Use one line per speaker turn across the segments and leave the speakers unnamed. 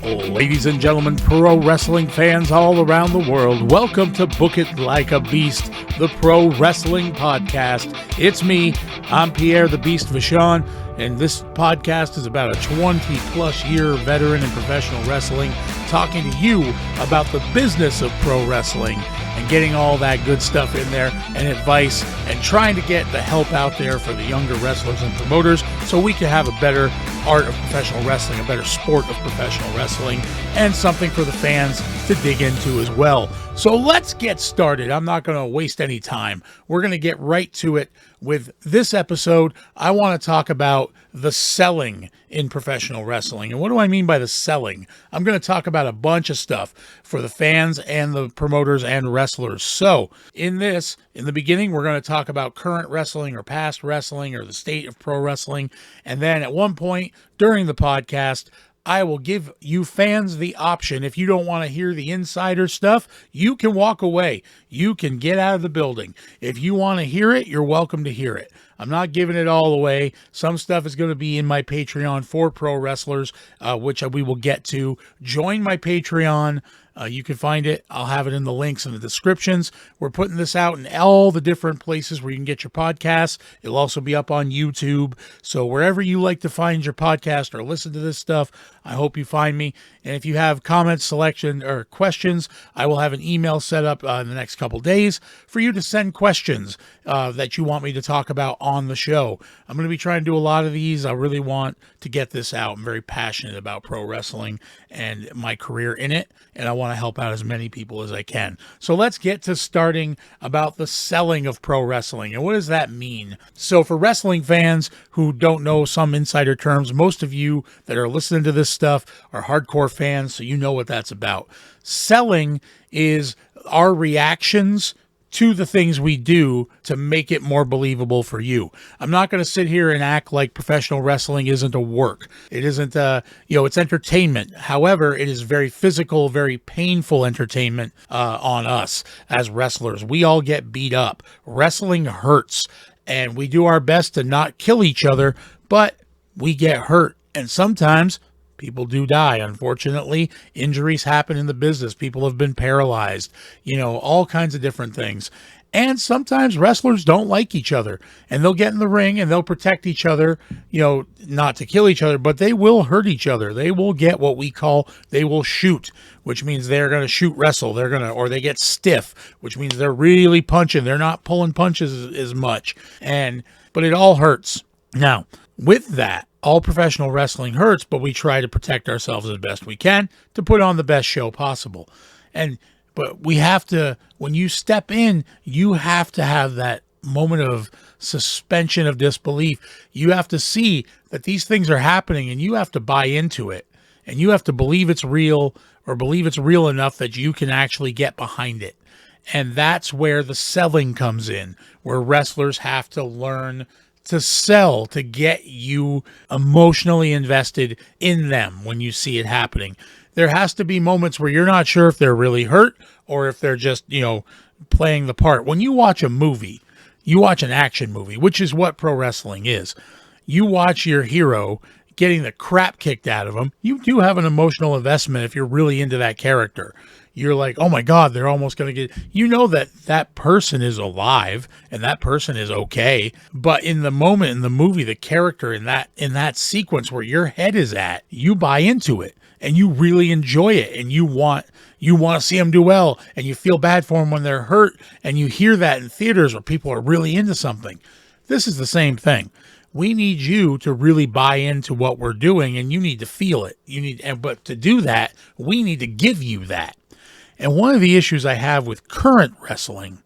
Ladies and gentlemen, pro wrestling fans all around the world, welcome to Book It Like a Beast, the pro wrestling podcast. It's me, I'm Pierre The Beast Vachon, and this podcast is about a 20-plus year veteran in professional wrestling talking to you about the business of pro wrestling and getting all that good stuff in there and advice and trying to get the help out there for the younger wrestlers and promoters so we can have a better art of professional wrestling, a better sport of professional wrestling, and something for the fans to dig into as well. So let's get started. I'm not going to waste any time. We're going to get right to it with this episode. I want to talk about the selling in professional wrestling. And what do I mean by the selling? I'm going to talk about a bunch of stuff for the fans and the promoters and wrestlers. So in the beginning, we're going to talk about current wrestling or past wrestling or the state of pro wrestling. And then at one point during the podcast, I will give you fans the option. If you don't want to hear the insider stuff, you can walk away. You can get out of the building. If you want to hear it, you're welcome to hear it. I'm not giving it all away. Some stuff is going to be in my Patreon for pro wrestlers, which we will get to. Join my Patreon. You can find it. I'll have it in the links in the descriptions. We're putting this out in all the different places where you can get your podcasts. It'll also be up on YouTube. So wherever you like to find your podcast or listen to this stuff, I hope you find me. And if you have comments, selection, or questions, I will have an email set up in the next couple days for you to send questions that you want me to talk about on the show. I'm going to be trying to do a lot of these. I really want to get this out. I'm very passionate about pro wrestling and my career in it, and I want to help out as many people as I can. So let's get to starting about the selling of pro wrestling. And what does that mean? So for wrestling fans who don't know some insider terms, most of you that are listening to this stuff are hardcore fans, so you know what that's about. Selling is our reactions to the things we do to make it more believable for you. I'm not going to sit here and act like professional wrestling isn't a work. It isn't, it's entertainment. However, it is very physical, very painful entertainment on us as wrestlers. We all get beat up. Wrestling hurts, and we do our best to not kill each other, but we get hurt, and sometimes people do die. Unfortunately, injuries happen in the business. People have been paralyzed, all kinds of different things. And sometimes wrestlers don't like each other, and they'll get in the ring and they'll protect each other, not to kill each other, but they will hurt each other. They will get what we call, they will shoot, which means they're going to shoot wrestle. Or they get stiff, which means they're really punching. They're not pulling punches as much. But it all hurts. Now, with that, all professional wrestling hurts, but we try to protect ourselves as best we can to put on the best show possible. But we have to, when you step in, you have to have that moment of suspension of disbelief. You have to see that these things are happening, and you have to buy into it. And you have to believe it's real, or believe it's real enough that you can actually get behind it. And that's where the selling comes in, where wrestlers have to learn to sell, to get you emotionally invested in them when you see it happening. There has to be moments where you're not sure if they're really hurt or if they're just, playing the part. When you watch a movie, you watch an action movie, which is what pro wrestling is. You watch your hero getting the crap kicked out of him. You do have an emotional investment if you're really into that character. You're like, oh my God, they're almost going to get, that person is alive and that person is okay. But in the moment in the movie, the character in that sequence where your head is at, you buy into it and you really enjoy it, and you want to see them do well, and you feel bad for them when they're hurt. And you hear that in theaters where people are really into something. This is the same thing. We need you to really buy into what we're doing, and you need to feel it. But to do that, we need to give you that. And one of the issues I have with current wrestling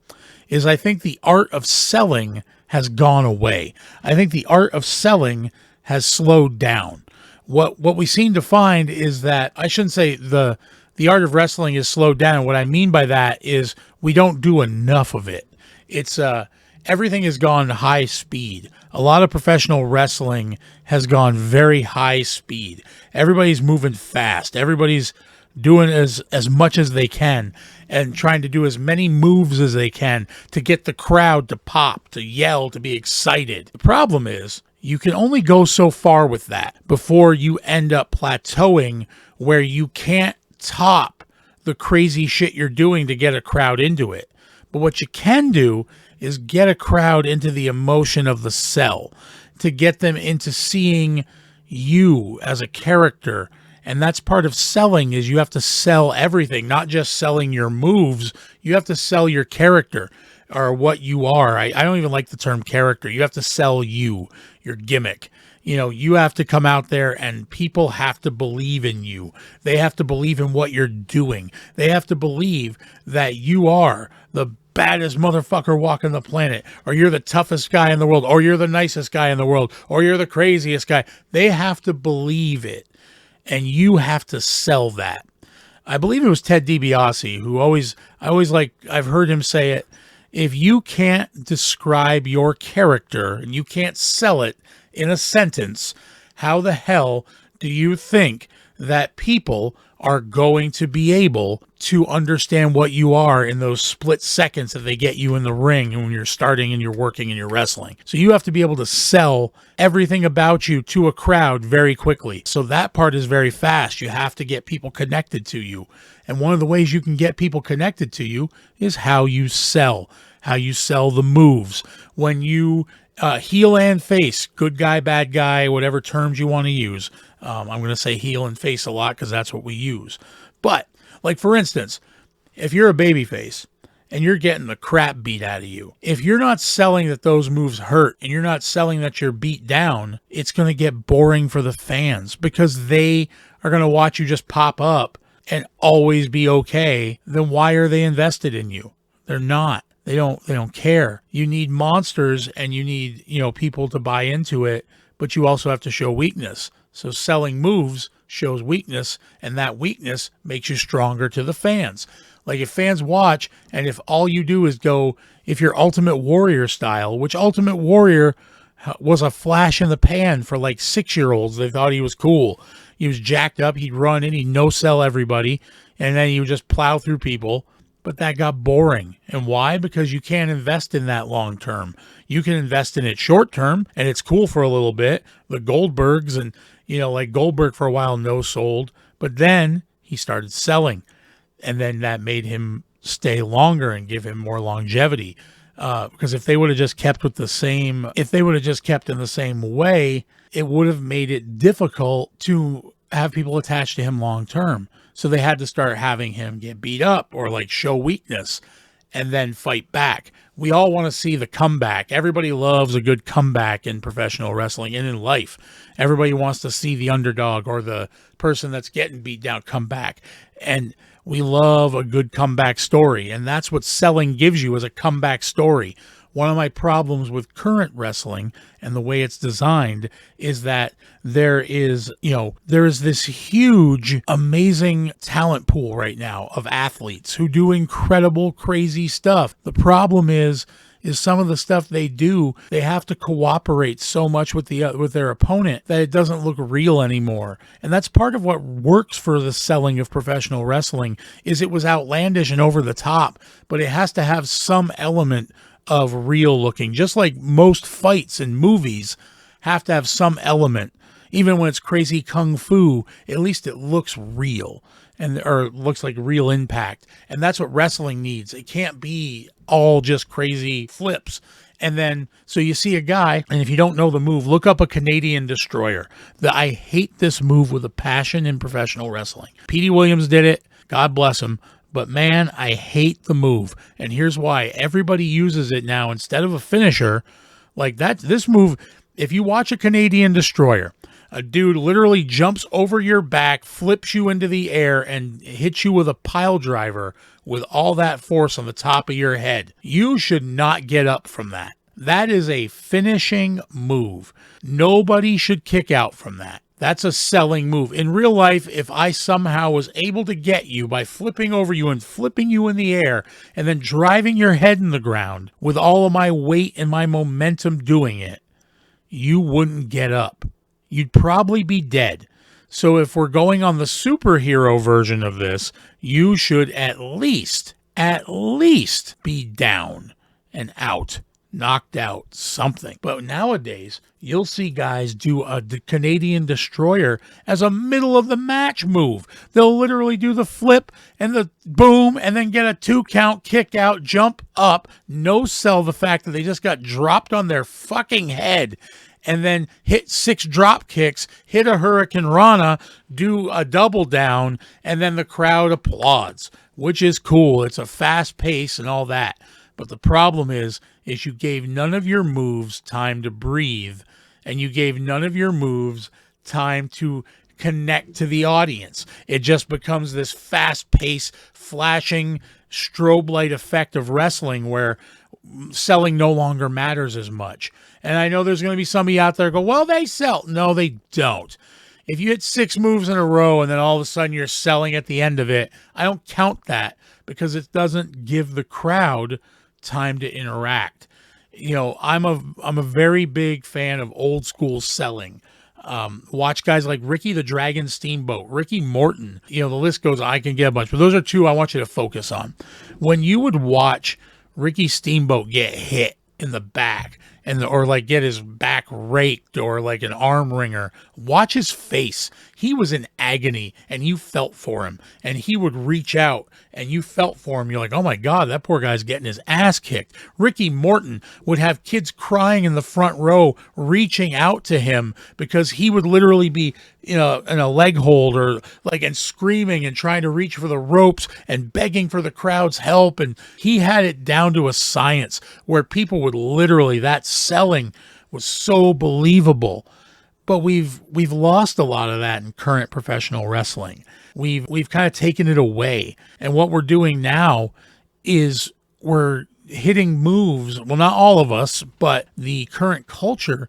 is I think the art of selling has gone away. I think the art of selling has slowed down. What we seem to find is that, I shouldn't say the art of wrestling is slowed down. What I mean by that is we don't do enough of it. It's everything has gone high speed. A lot of professional wrestling has gone very high speed. Everybody's moving fast. Everybody's doing as much as they can and trying to do as many moves as they can to get the crowd to pop, to yell, to be excited. The problem is you can only go so far with that before you end up plateauing where you can't top the crazy shit you're doing to get a crowd into it. But what you can do is get a crowd into the emotion of the sell, to get them into seeing you as a character. And that's part of selling, is you have to sell everything, not just selling your moves. You have to sell your character, or what you are. I don't even like the term character. You have to sell you, your gimmick. You know, you have to come out there and people have to believe in you. They have to believe in what you're doing. They have to believe that you are the baddest motherfucker walking the planet, or you're the toughest guy in the world, or you're the nicest guy in the world, or you're the craziest guy. They have to believe it, and you have to sell that. I believe it was Ted DiBiase who I've heard him say it. If you can't describe your character and you can't sell it in a sentence, how the hell do you think that people are going to be able to understand what you are in those split seconds that they get you in the ring and when you're starting and you're working and you're wrestling? So you have to be able to sell everything about you to a crowd very quickly. So that part is very fast. You have to get people connected to you. And one of the ways you can get people connected to you is how you sell the moves. When you heel and face, good guy, bad guy, whatever terms you want to use. I'm going to say heel and face a lot because that's what we use. But, like, for instance, if you're a babyface and you're getting the crap beat out of you, if you're not selling that those moves hurt and you're not selling that you're beat down, it's going to get boring for the fans because they are going to watch you just pop up and always be okay. Then why are they invested in you? They're not. They don't care. You need monsters and you need, people to buy into it, but you also have to show weakness. So selling moves shows weakness, and that weakness makes you stronger to the fans. Like if fans watch, and if all you do is go, if you're Ultimate Warrior style, which Ultimate Warrior was a flash in the pan for like 6-year-olds. They thought he was cool. He was jacked up. He'd run in, he'd no-sell everybody, and then he would just plow through people. But that got boring. And why? Because you can't invest in that long term. You can invest in it short term, and it's cool for a little bit. The Goldbergs and, like Goldberg for a while no-sold. But then he started selling. And then that made him stay longer and give him more longevity. Because if they would have just kept in the same way, it would have made it difficult to have people attached to him long term. So they had to start having him get beat up or like show weakness and then fight back. We all want to see the comeback. Everybody loves a good comeback in professional wrestling and in life. Everybody wants to see the underdog or the person that's getting beat down come back. And we love a good comeback story. And that's what selling gives you, is a comeback story. One of my problems with current wrestling and the way it's designed is that there is this huge, amazing talent pool right now of athletes who do incredible, crazy stuff. The problem is some of the stuff they do, they have to cooperate so much with their opponent that it doesn't look real anymore. And that's part of what works for the selling of professional wrestling, is it was outlandish and over the top, but it has to have some element of real looking. Just like most fights in movies have to have some element. Even when it's crazy kung fu, at least it looks real, or looks like real impact. And that's what wrestling needs. It can't be all just crazy flips. And then, so you see a guy, and if you don't know the move, look up a Canadian Destroyer. I hate this move with a passion in professional wrestling. Petey Williams did it. God bless him. But man, I hate the move. And here's why. Everybody uses it now instead of a finisher. Like this move, if you watch a Canadian Destroyer, a dude literally jumps over your back, flips you into the air, and hits you with a pile driver with all that force on the top of your head. You should not get up from that. That is a finishing move. Nobody should kick out from that. That's a selling move. In real life, if I somehow was able to get you by flipping over you and flipping you in the air and then driving your head in the ground with all of my weight and my momentum doing it, you wouldn't get up. You'd probably be dead. So if we're going on the superhero version of this, you should at least be down and out. knocked out, something. But nowadays, you'll see guys do a Canadian Destroyer as a middle of the match move. They'll literally do the flip and the boom and then get a 2 count, kick out, jump up, no sell the fact that they just got dropped on their fucking head, and then hit 6 drop kicks, hit a Hurricane Rana, do a double down, and then the crowd applauds, which is cool. It's a fast pace and all that. But the problem is you gave none of your moves time to breathe, and you gave none of your moves time to connect to the audience. It just becomes this fast-paced, flashing strobe light effect of wrestling where selling no longer matters as much. And I know there's going to be some of you out there go, well, they sell. No, they don't. If you hit 6 moves in a row and then all of a sudden you're selling at the end of it, I don't count that because it doesn't give the crowd time to interact. You know, I'm a very big fan of old school selling. Watch guys like Ricky the Dragon Steamboat, Ricky Morton, you know, the list goes, I can get a bunch, but those are 2 I want you to focus on. When you would watch Ricky Steamboat get hit in the back or like get his back raked or like an arm wringer, watch his face. He was in agony and you felt for him, and he would reach out and you felt for him. You're like, oh my God, that poor guy's getting his ass kicked. Ricky Morton would have kids crying in the front row, reaching out to him because he would literally be in a leg hold or like, and screaming and trying to reach for the ropes and begging for the crowd's help. And he had it down to a science where people would literally, that selling was so believable. But we've lost a lot of that in current professional wrestling. We've kind of taken it away. And what we're doing now is we're hitting moves. Well, not all of us, but the current culture,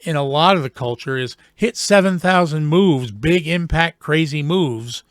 in a lot of the culture, is hit 7,000 moves, big impact, crazy moves,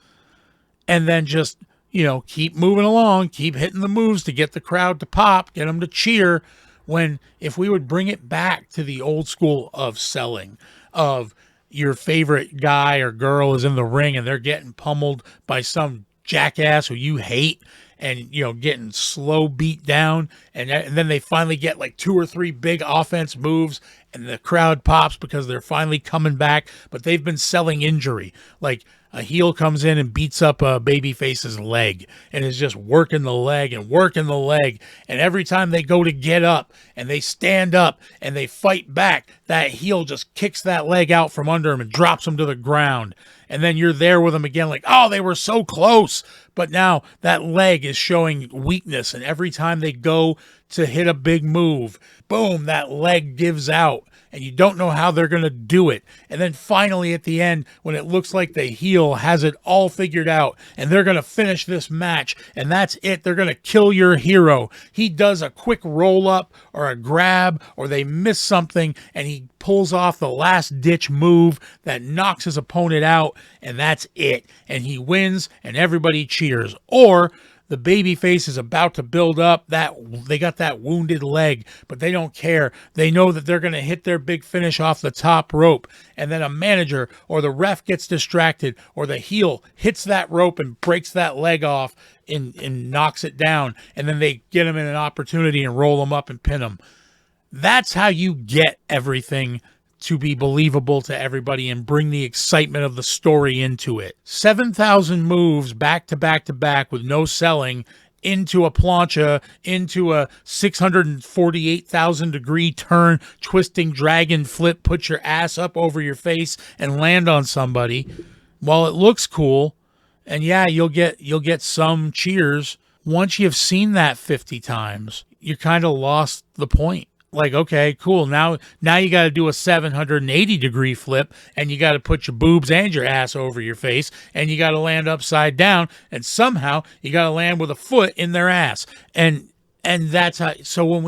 and then just, you know, keep moving along, keep hitting the moves to get the crowd to pop, get them to cheer. When if we would bring it back to the old school of selling, of your favorite guy or girl is in the ring and they're getting pummeled by some jackass who you hate and, you know, getting slow beat down, and then they finally get like 2 or 3 big offense moves and the crowd pops because they're finally coming back, but they've been selling injury. Like a heel comes in and beats up a babyface's leg and is just working the leg and working the leg. And every time they go to get up and they stand up and they fight back, that heel just kicks that leg out from under him and drops him to the ground. And then you're there with them again like, oh, they were so close. But now that leg is showing weakness. And every time they go to hit a big move, boom, that leg gives out. And you don't know how they're going to do it. And then finally at the end, when it looks like the heel has it all figured out and they're going to finish this match and that's it, they're going to kill your hero. He does a quick roll up or a grab, or they miss something and he pulls off the last ditch move that knocks his opponent out, and that's it. And he wins and everybody cheers. Or the baby face is about to build up, that they got that wounded leg, but they don't care. They know that they're going to hit their big finish off the top rope, and then a manager or the ref gets distracted, or the heel hits that rope and breaks that leg off and knocks it down, and then they get him in an opportunity and roll him up and pin him. That's how you get everything to be believable to everybody and bring the excitement of the story into it. 7,000 moves back to back to back with no selling into a plancha, into a 648,000 degree turn, twisting dragon flip, put your ass up over your face and land on somebody. While it looks cool, and yeah, you'll get some cheers, once you've seen that 50 times, you kind of lost the point. Like, okay, cool. Now you got to do a 780 degree flip, and you got to put your boobs and your ass over your face, and you got to land upside down, and somehow you got to land with a foot in their ass. And that's how, so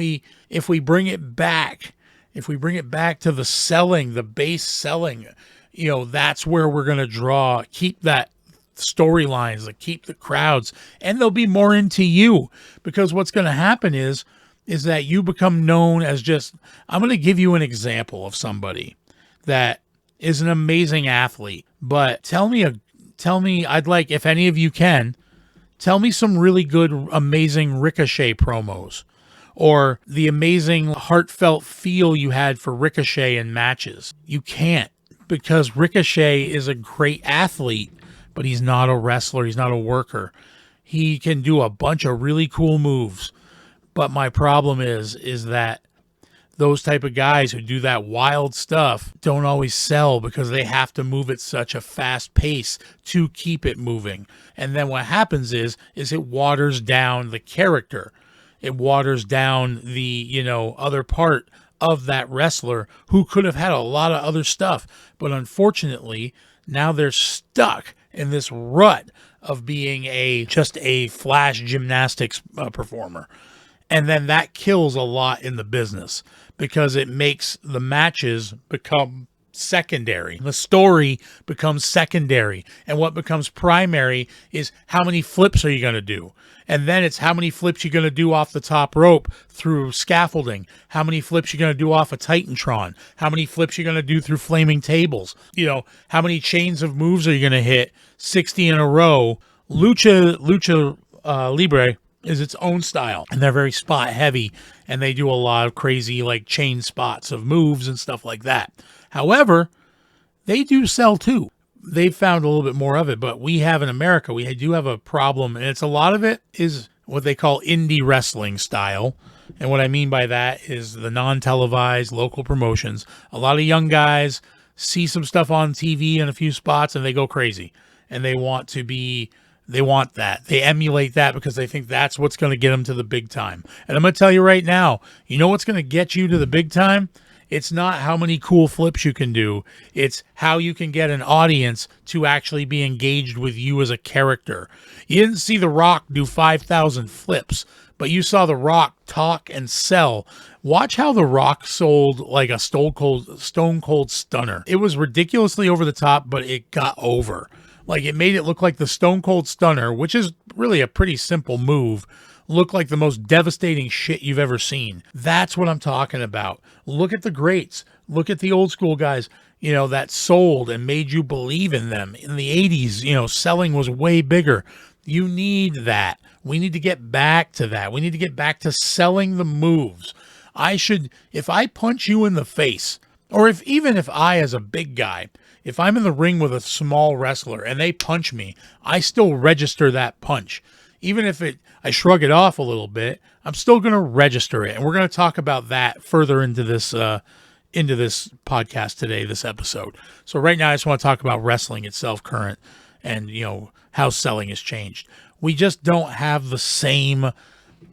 if we bring it back to the selling, the base selling, you know, that's where we're going to keep that storylines, like keep the crowds, and they'll be more into you, because what's going to happen is that you become known as just, I'm going to give you an example of somebody that is an amazing athlete, but tell me, I'd like, if any of you can, tell me some really good, amazing Ricochet promos, or the amazing heartfelt feel you had for Ricochet in matches. You can't, because Ricochet is a great athlete, but he's not a wrestler. He's not a worker. He can do a bunch of really cool moves. But my problem is that those type of guys who do that wild stuff don't always sell because they have to move at such a fast pace to keep it moving. And then what happens is it waters down the character. It waters down the, other part of that wrestler who could have had a lot of other stuff. But unfortunately, now they're stuck in this rut of being just a flash gymnastics performer. And then that kills a lot in the business because it makes the matches become secondary. The story becomes secondary. And what becomes primary is how many flips are you going to do? And then it's how many flips you're going to do off the top rope through scaffolding. How many flips you're going to do off a Titantron. How many flips you're going to do through flaming tables. How many chains of moves are you going to hit? 60 in a row. Lucha Libre is its own style, and they're very spot heavy, and they do a lot of crazy like chain spots of moves and stuff like that. However, they do sell too. They've found a little bit more of it, but we have in America, we do have a problem, and a lot of it is what they call indie wrestling style. And what I mean by that is the non-televised local promotions. A lot of young guys see some stuff on TV in a few spots and they go crazy, and they want that. They emulate that because they think that's what's going to get them to the big time. And I'm going to tell you right now, you know what's going to get you to the big time? It's not how many cool flips you can do. It's how you can get an audience to actually be engaged with you as a character. You didn't see The Rock do 5,000 flips, but you saw The Rock talk and sell. Watch how The Rock sold like a stone cold stunner. It was ridiculously over the top, but it got over. Like, it made it look like the Stone Cold Stunner, which is really a pretty simple move, look like the most devastating shit you've ever seen. That's what I'm talking about. Look at the greats. Look at the old school guys, that sold and made you believe in them. In the 80s, selling was way bigger. You need that. We need to get back to that. We need to get back to selling the moves. If I punch you in the face, or even if I, as a big guy, if I'm in the ring with a small wrestler and they punch me, I still register that punch. Even if I shrug it off a little bit, I'm still going to register it. And we're going to talk about that further into this podcast today, this episode. So right now I just want to talk about wrestling itself current and, how selling has changed. We just don't have the same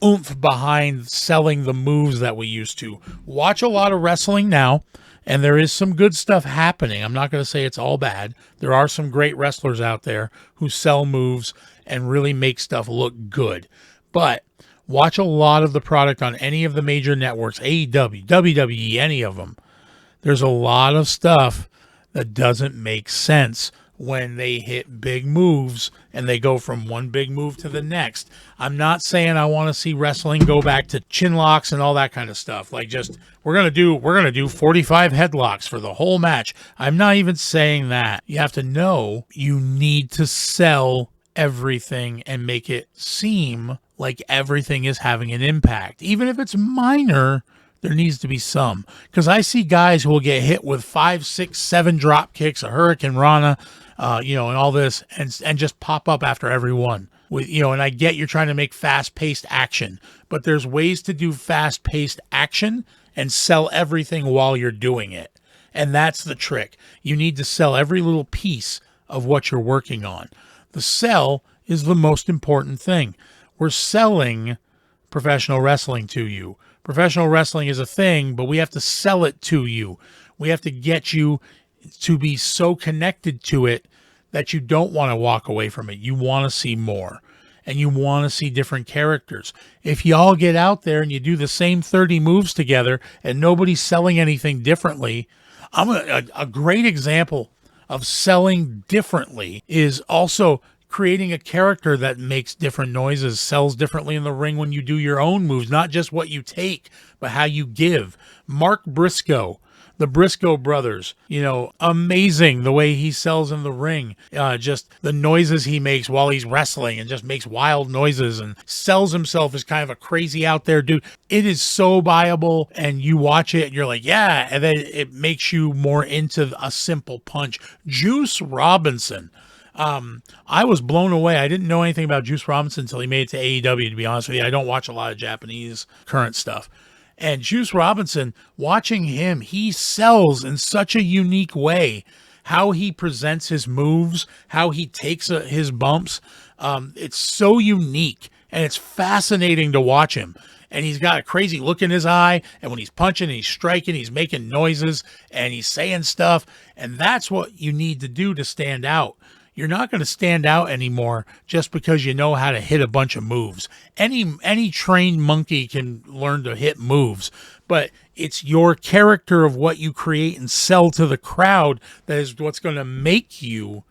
oomph behind selling the moves that we used to. Watch a lot of wrestling now. And there is some good stuff happening. I'm not going to say it's all bad. There are some great wrestlers out there who sell moves and really make stuff look good. But watch a lot of the product on any of the major networks, AEW, WWE, any of them. There's a lot of stuff that doesn't make sense when they hit big moves and they go from one big move to the next. I'm not saying I want to see wrestling go back to chin locks and all that kind of stuff. Like, just we're going to do 45 headlocks for the whole match. I'm not even saying that. You have to know you need to sell everything and make it seem like everything is having an impact. Even if it's minor, there needs to be some. Because I see guys who will get hit with 5, 6, 7 drop kicks, a Hurricane Rana, and all this, and just pop up after every one. And I get you're trying to make fast-paced action, but there's ways to do fast-paced action and sell everything while you're doing it. And that's the trick. You need to sell every little piece of what you're working on. The sell is the most important thing. We're selling professional wrestling to you. Professional wrestling is a thing, but we have to sell it to you. We have to get you to be so connected to it that you don't want to walk away from it. You want to see more, and you want to see different characters. If you all get out there and you do the same 30 moves together and nobody's selling anything differently, a great example of selling differently is also creating a character that makes different noises, sells differently in the ring when you do your own moves, not just what you take, but how you give. Mark Briscoe, The Briscoe brothers, amazing the way he sells in the ring. Just the noises he makes while he's wrestling and just makes wild noises and sells himself as kind of a crazy out there dude. It is so viable, and you watch it and you're like, yeah, and then it makes you more into a simple punch. Juice Robinson. I was blown away. I didn't know anything about Juice Robinson until he made it to AEW, to be honest with you. I don't watch a lot of Japanese current stuff. And Juice Robinson, watching him, he sells in such a unique way. How he presents his moves, how he takes his bumps. It's so unique, and it's fascinating to watch him. And he's got a crazy look in his eye, and when he's punching and he's striking, he's making noises, and he's saying stuff. And that's what you need to do to stand out. You're not going to stand out anymore just because you know how to hit a bunch of moves. Any trained monkey can learn to hit moves, but it's your character of what you create and sell to the crowd that is what's going to make you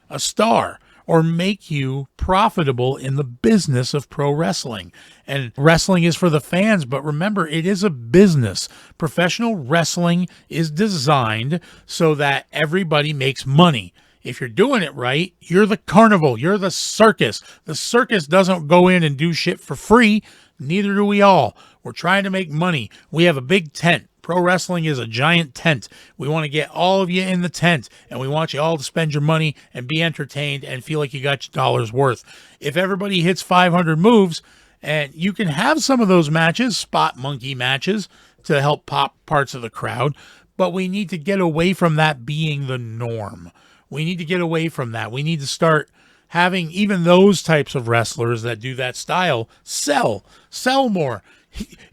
a star or make you profitable in the business of pro wrestling. And wrestling is for the fans, but remember, it is a business. Professional wrestling is designed so that everybody makes money. If you're doing it right, you're the carnival, you're the circus. The circus doesn't go in and do shit for free. Neither do we all. We're trying to make money. We have a big tent. Pro wrestling is a giant tent. We want to get all of you in the tent, and we want you all to spend your money and be entertained and feel like you got your dollar's worth. If everybody hits 500 moves, and you can have some of those matches, spot monkey matches, to help pop parts of the crowd, but we need to get away from that being the norm. We need to get away from that. We need to start having even those types of wrestlers that do that style sell more.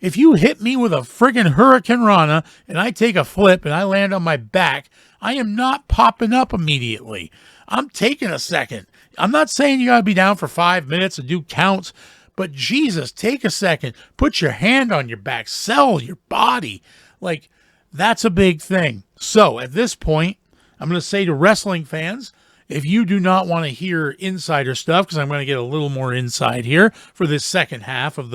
If you hit me with a friggin' Hurricane Rana and I take a flip and I land on my back, I am not popping up immediately. I'm taking a second. I'm not saying you got to be down for 5 minutes and do counts, but Jesus, take a second. Put your hand on your back. Sell your body. Like, that's a big thing. So at this point, I'm going to say to wrestling fans, if you do not want to hear insider stuff, because I'm going to get a little more inside here for this second half of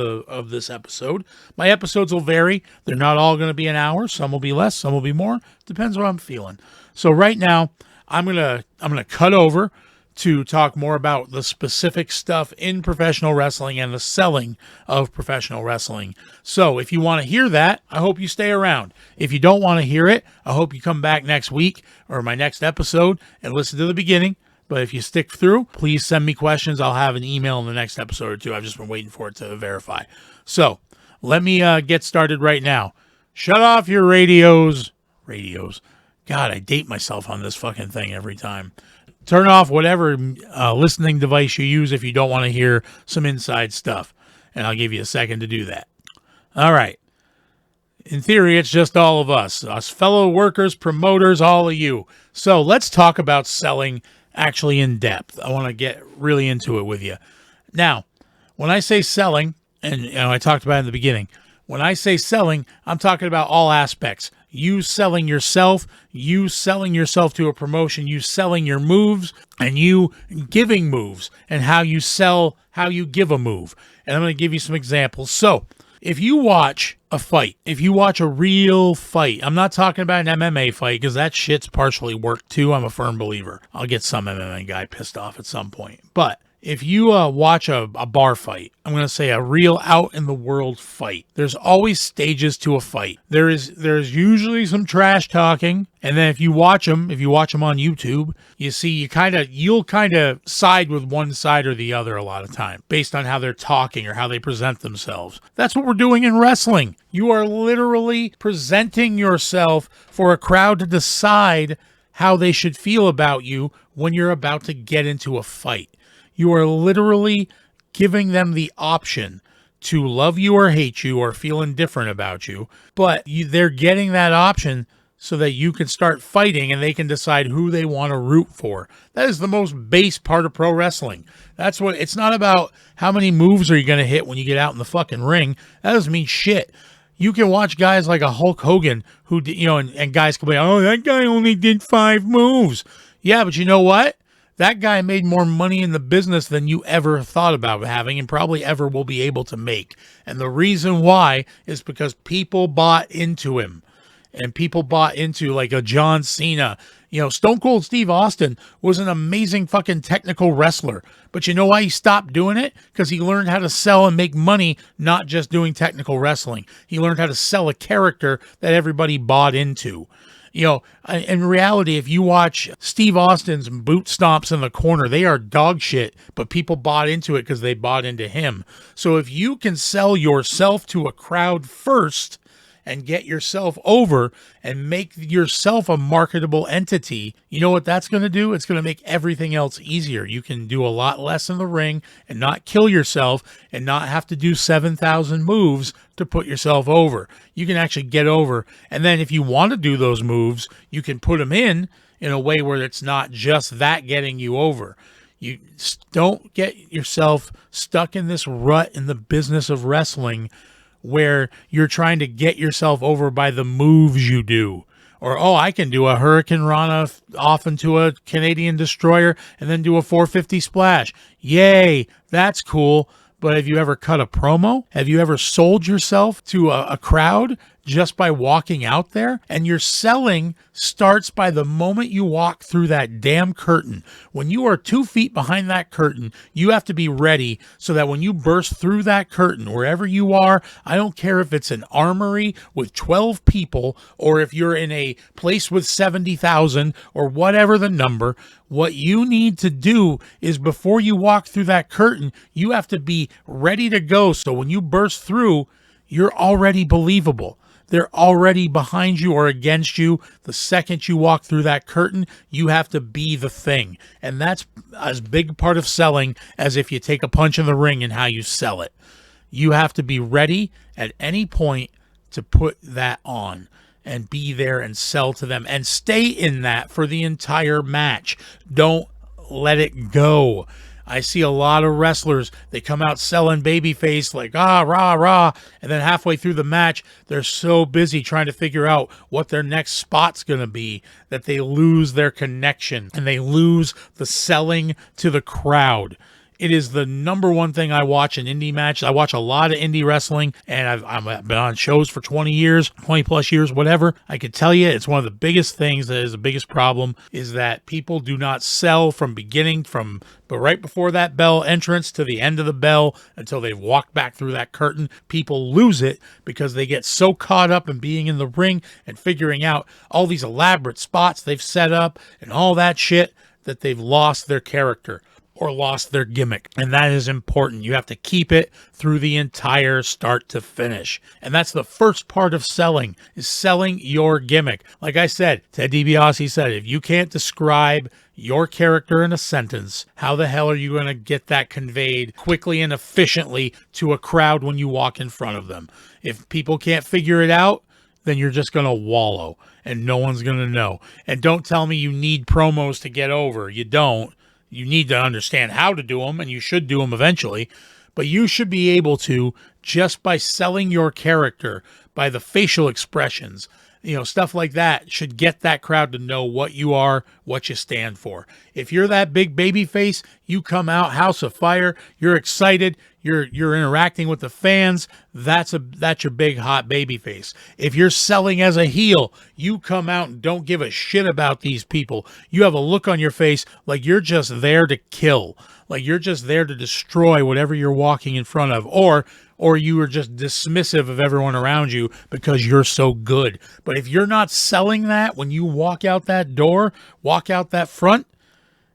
this episode, my episodes will vary. They're not all going to be an hour. Some will be less, some will be more. Depends what I'm feeling. So right now, I'm going to cut over to talk more about the specific stuff in professional wrestling and the selling of professional wrestling. So if you want to hear that, I hope you stay around. If you don't want to hear it, I hope you come back next week or my next episode and listen to the beginning. But if you stick through, please send me questions. I'll have an email in the next episode or two. I've just been waiting for it to verify. So let me get started right now. Shut off your radios. God, I date myself on this fucking thing every time. Turn off whatever listening device you use if you don't want to hear some inside stuff. And I'll give you a second to do that. All right. In theory, it's just all of us fellow workers, promoters, all of you. So let's talk about selling actually in depth. I want to get really into it with you. Now, when I say selling, and I talked about it in the beginning, when I say selling, I'm talking about all aspects. You selling yourself to a promotion, you selling your moves, and you giving moves, and how you sell, how you give a move. And I'm going to give you some examples. So, if you watch a fight, if you watch a real fight, I'm not talking about an MMA fight because that shit's partially worked too. I'm a firm believer. I'll get some MMA guy pissed off at some point. But if you watch a bar fight, I'm going to say a real out-in-the-world fight, there's always stages to a fight. There's usually some trash talking, and then if you watch them on YouTube, you see you'll kind of side with one side or the other a lot of time, based on how they're talking or how they present themselves. That's what we're doing in wrestling. You are literally presenting yourself for a crowd to decide how they should feel about you when you're about to get into a fight. You are literally giving them the option to love you or hate you or feel indifferent about you, but they're getting that option so that you can start fighting and they can decide who they want to root for. That is the most base part of pro wrestling. It's not about how many moves are you going to hit when you get out in the fucking ring. That doesn't mean shit. You can watch guys like a Hulk Hogan who, and guys can be, oh, that guy only did 5 moves. Yeah, but you know what? That guy made more money in the business than you ever thought about having and probably ever will be able to make. And the reason why is because people bought into him. and people bought into, like a John Cena. Stone Cold Steve Austin was an amazing fucking technical wrestler. But you know why he stopped doing it? Because he learned how to sell and make money, not just doing technical wrestling. He learned how to sell a character that everybody bought into. In reality, if you watch Steve Austin's boot stomps in the corner, they are dog shit, but people bought into it because they bought into him. So if you can sell yourself to a crowd first and get yourself over and make yourself a marketable entity, you know what that's going to do? It's going to make everything else easier. You can do a lot less in the ring and not kill yourself and not have to do 7,000 moves to put yourself over. You can actually get over. And then if you want to do those moves, you can put them in a way where it's not just that getting you over. You don't get yourself stuck in this rut in the business of wrestling where you're trying to get yourself over by the moves you do. Or, I can do a Hurricane Rana off into a Canadian Destroyer and then do a 450 splash. Yay, that's cool. But have you ever cut a promo? Have you ever sold yourself to a crowd just by walking out there? And your selling starts by the moment you walk through that damn curtain. When you are 2 feet behind that curtain, you have to be ready so that when you burst through that curtain, wherever you are, I don't care if it's an armory with 12 people or if you're in a place with 70,000 or whatever the number, what you need to do is before you walk through that curtain, you have to be ready to go. So when you burst through, you're already believable. They're already behind you or against you. The second you walk through that curtain, you have to be the thing. And that's as big part of selling as if you take a punch in the ring and how you sell it. You have to be ready at any point to put that on and be there and sell to them and stay in that for the entire match. Don't let it go. I see a lot of wrestlers, they come out selling babyface like, rah, rah, and then halfway through the match, they're so busy trying to figure out what their next spot's going to be that they lose their connection and they lose the selling to the crowd. It is the number one thing I watch in indie matches. I watch a lot of indie wrestling, and I've been on shows for 20 years, 20 plus years, whatever. I can tell you it's one of the biggest things that is the biggest problem is that people do not sell from but right before that bell entrance to the end of the bell until they've walked back through that curtain. People lose it because they get so caught up in being in the ring and figuring out all these elaborate spots they've set up and all that shit that they've lost their character or lost their gimmick. And that is important. You have to keep it through the entire start to finish. And that's the first part of selling, is selling your gimmick. Like I said, Ted DiBiase said, if you can't describe your character in a sentence, how the hell are you going to get that conveyed quickly and efficiently to a crowd when you walk in front of them? If people can't figure it out, then you're just going to wallow and no one's going to know. And don't tell me you need promos to get over. You don't. You need to understand how to do them, and you should do them eventually. But you should be able to, just by selling your character, by the facial expressions, stuff like that, should get that crowd to know what you are, what you stand for. If you're that big baby face, you come out House of Fire, you're excited, you're interacting with the fans, that's your big hot baby face. If you're selling as a heel, you come out and don't give a shit about these people. You have a look on your face like you're just there to kill, like you're just there to destroy whatever you're walking in front of, or you are just dismissive of everyone around you because you're so good. But if you're not selling that when you walk out that door, walk out that front,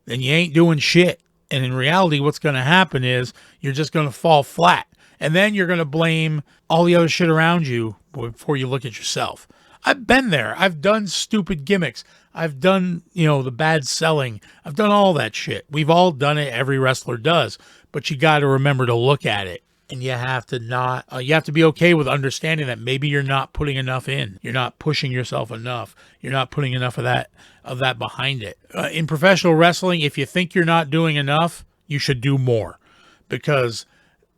then you ain't doing shit. And in reality, what's going to happen is you're just going to fall flat. And then you're going to blame all the other shit around you before you look at yourself. I've been there. I've done stupid gimmicks. I've done, the bad selling. I've done all that shit. We've all done it. Every wrestler does. But you got to remember to look at it. And you have to be okay with understanding that maybe you're not putting enough in. You're not pushing yourself enough. You're not putting enough of that behind it. In professional wrestling, if you think you're not doing enough, you should do more, because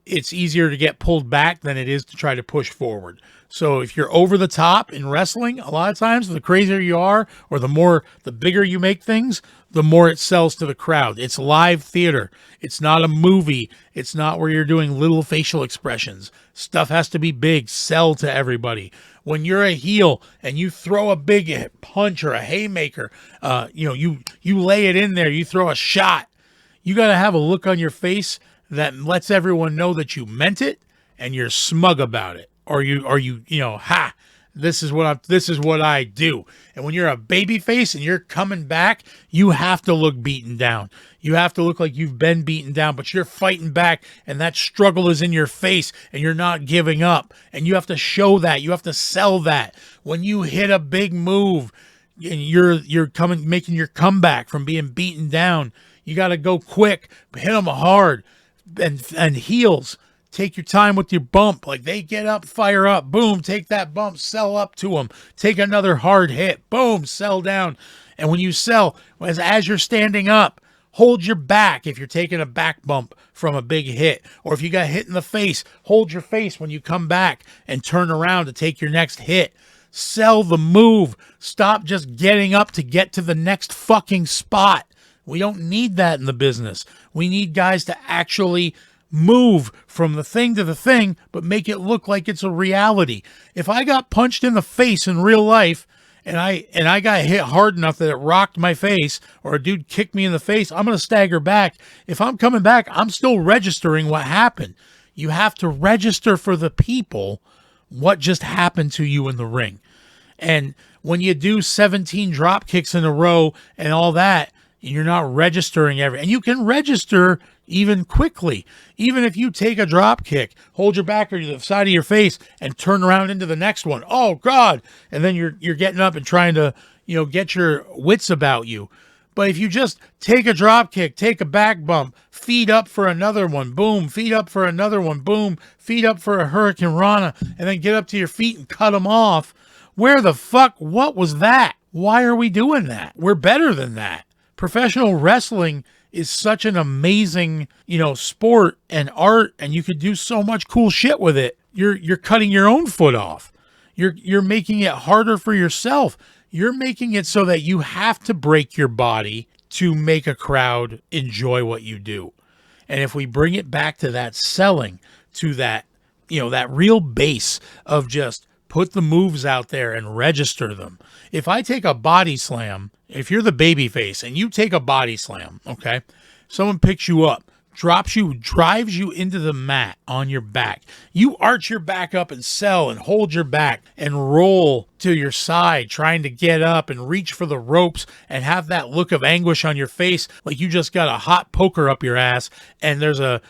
it's easier to get pulled back than it is to try to push forward. So if you're over the top in wrestling, a lot of times the crazier you are, or the bigger you make things, the more it sells to the crowd. It's live theater. It's not a movie. It's not where you're doing little facial expressions. Stuff has to be big, sell to everybody. When you're a heel and you throw a big punch or a haymaker, you lay it in there, you throw a shot, you got to have a look on your face that lets everyone know that you meant it and you're smug about it. Or this is what I do. And when you're a baby face and you're coming back, you have to look beaten down. You have to look like you've been beaten down, but you're fighting back and that struggle is in your face and you're not giving up. And you have to show that. You have to sell that. When you hit a big move and you're making your comeback from being beaten down, you got to go quick, hit them hard. And heels, take your time with your bump. Like they get up, fire up, boom, take that bump, sell up to them. Take another hard hit, boom, sell down. And when you sell, as you're standing up, hold your back if you're taking a back bump from a big hit. Or if you got hit in the face, hold your face when you come back and turn around to take your next hit. Sell the move. Stop just getting up to get to the next fucking spot. We don't need that in the business. We need guys to actually move from the thing to the thing, but make it look like it's a reality. If I got punched in the face in real life and I got hit hard enough that it rocked my face, or a dude kicked me in the face, I'm going to stagger back. If I'm coming back, I'm still registering what happened. You have to register for the people what just happened to you in the ring. And when you do 17 drop kicks in a row and all that, you're not registering and you can register even quickly. Even if you take a drop kick, hold your back or the side of your face and turn around into the next one. Oh God. And then you're getting up and trying to, get your wits about you. But if you just take a drop kick, take a back bump, feet up for another one, boom, feet up for another one, boom, feet up for a Hurricane Rana, and then get up to your feet and cut them off. What was that? Why are we doing that? We're better than that. Professional wrestling is such an amazing, sport and art, and you could do so much cool shit with it. You're cutting your own foot off. You're making it harder for yourself. You're making it so that you have to break your body to make a crowd enjoy what you do. And if we bring it back to that selling, to that, that real base of just put the moves out there and register them. If I take a body slam, if you're the baby face and you take a body slam, okay, someone picks you up, drives you into the mat on your back. You arch your back up and sell and hold your back and roll to your side, trying to get up and reach for the ropes and have that look of anguish on your face like you just got a hot poker up your ass, and there's a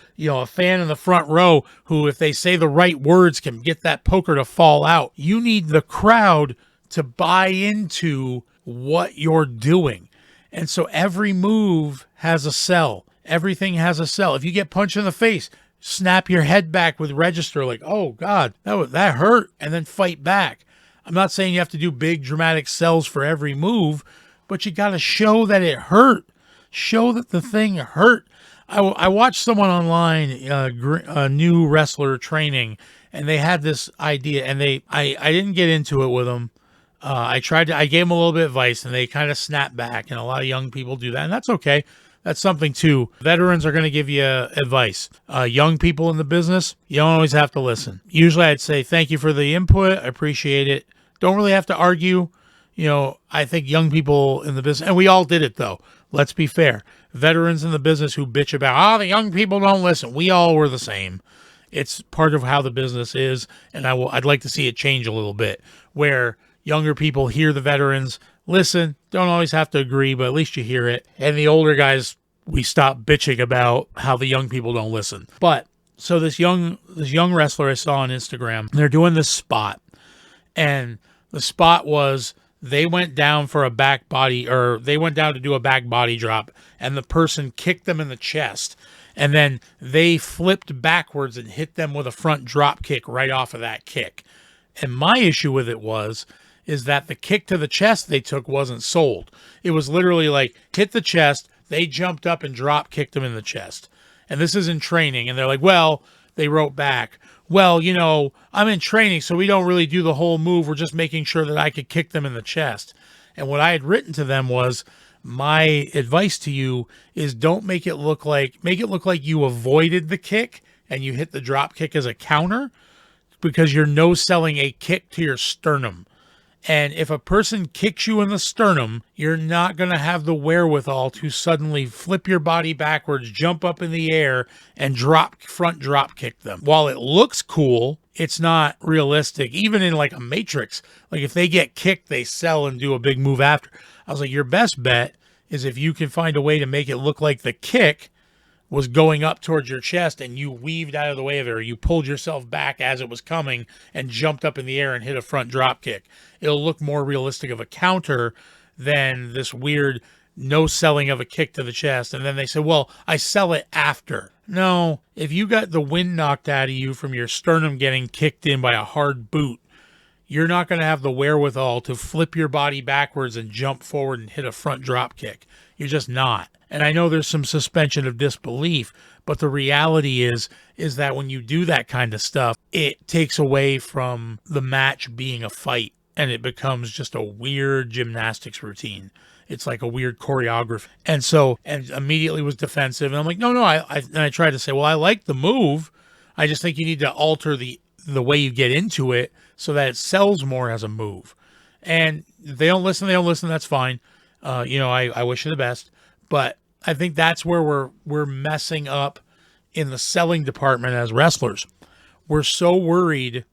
fan in the front row who, if they say the right words, can get that poker to fall out. You need the crowd to buy into what you're doing. And so every move has a sell. Everything has a sell. If you get punched in the face, snap your head back with register like, oh God, that hurt, and then fight back. I'm not saying you have to do big dramatic sells for every move, but you got to show that it hurt. Show that the thing hurt. I watched someone online, a new wrestler training, and they had this idea, and I didn't get into it with them. I gave them a little bit of advice, and they kind of snapped back, and a lot of young people do that, and that's okay. That's something too. Veterans are going to give you advice. Young people in the business, you don't always have to listen. Usually I'd say, thank you for the input. I appreciate it. Don't really have to argue. I think young people in the business, and we all did it though. Let's be fair. Veterans in the business who bitch about, the young people don't listen. We all were the same. It's part of how the business is. And I'd like to see it change a little bit where younger people hear the veterans, listen, don't always have to agree, but at least you hear it. And the older guys, we stop bitching about how the young people don't listen. But so this young wrestler I saw on Instagram, they're doing this spot. And the spot was they went down for a back body, or they went down to do a back body drop, and the person kicked them in the chest. And then they flipped backwards and hit them with a front drop kick right off of that kick. And my issue with it is that the kick to the chest they took wasn't sold. It was literally like hit the chest, they jumped up and drop kicked him in the chest. And this is in training, and they're like, well, they wrote back, well, I'm in training, so we don't really do the whole move. We're just making sure that I could kick them in the chest. And what I had written to them was, my advice to you is don't make it look like you avoided the kick and you hit the drop kick as a counter, because you're no-selling a kick to your sternum. And if a person kicks you in the sternum, you're not going to have the wherewithal to suddenly flip your body backwards, jump up in the air, and front drop kick them. While it looks cool, it's not realistic. Even in like a Matrix, like if they get kicked, they sell and do a big move after. I was like, your best bet is if you can find a way to make it look like the kick was going up towards your chest and you weaved out of the way of it, or you pulled yourself back as it was coming and jumped up in the air and hit a front drop kick. It'll look more realistic of a counter than this weird no selling of a kick to the chest. And then they say, well, I sell it after. No, if you got the wind knocked out of you from your sternum getting kicked in by a hard boot, you're not going to have the wherewithal to flip your body backwards and jump forward and hit a front drop kick. You're just not. And I know there's some suspension of disbelief, but the reality is that when you do that kind of stuff, it takes away from the match being a fight, and it becomes just a weird gymnastics routine. It's like a weird choreography. And immediately was defensive. And I'm like, no. I tried to say, well, I like the move. I just think you need to alter the way you get into it so that it sells more as a move. And they don't listen. That's fine. I wish you the best. But I think that's where we're messing up in the selling department as wrestlers. We're so worried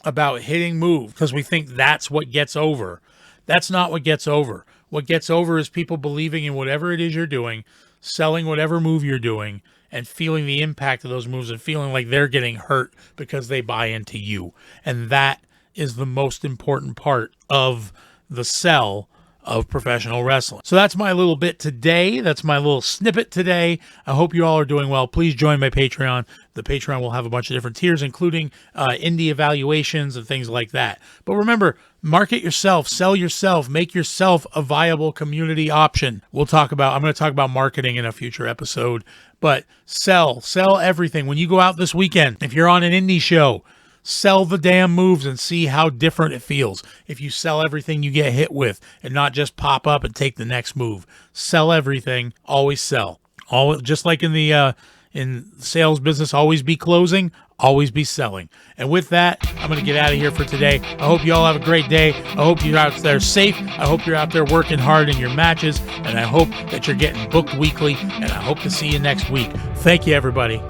about hitting moves because we think that's what gets over. That's not what gets over. What gets over is people believing in whatever it is you're doing, selling whatever move you're doing, and feeling the impact of those moves and feeling like they're getting hurt because they buy into you. And that is the most important part of the sell of professional wrestling. So that's my little bit today. That's my little snippet today. I hope you all are doing well. Please join my Patreon. The Patreon will have a bunch of different tiers, including indie evaluations and things like that. But remember, market yourself, sell yourself, make yourself a viable community option. I'm going to talk about marketing in a future episode, but sell everything. When you go out this weekend, if you're on an indie show, sell the damn moves and see how different it feels. If you sell everything you get hit with and not just pop up and take the next move. Sell everything, always sell. Just like in the in sales business, always be closing, always be selling. And with that, I'm going to get out of here for today. I hope you all have a great day. I hope you're out there safe. I hope you're out there working hard in your matches. And I hope that you're getting booked weekly. And I hope to see you next week. Thank you, everybody.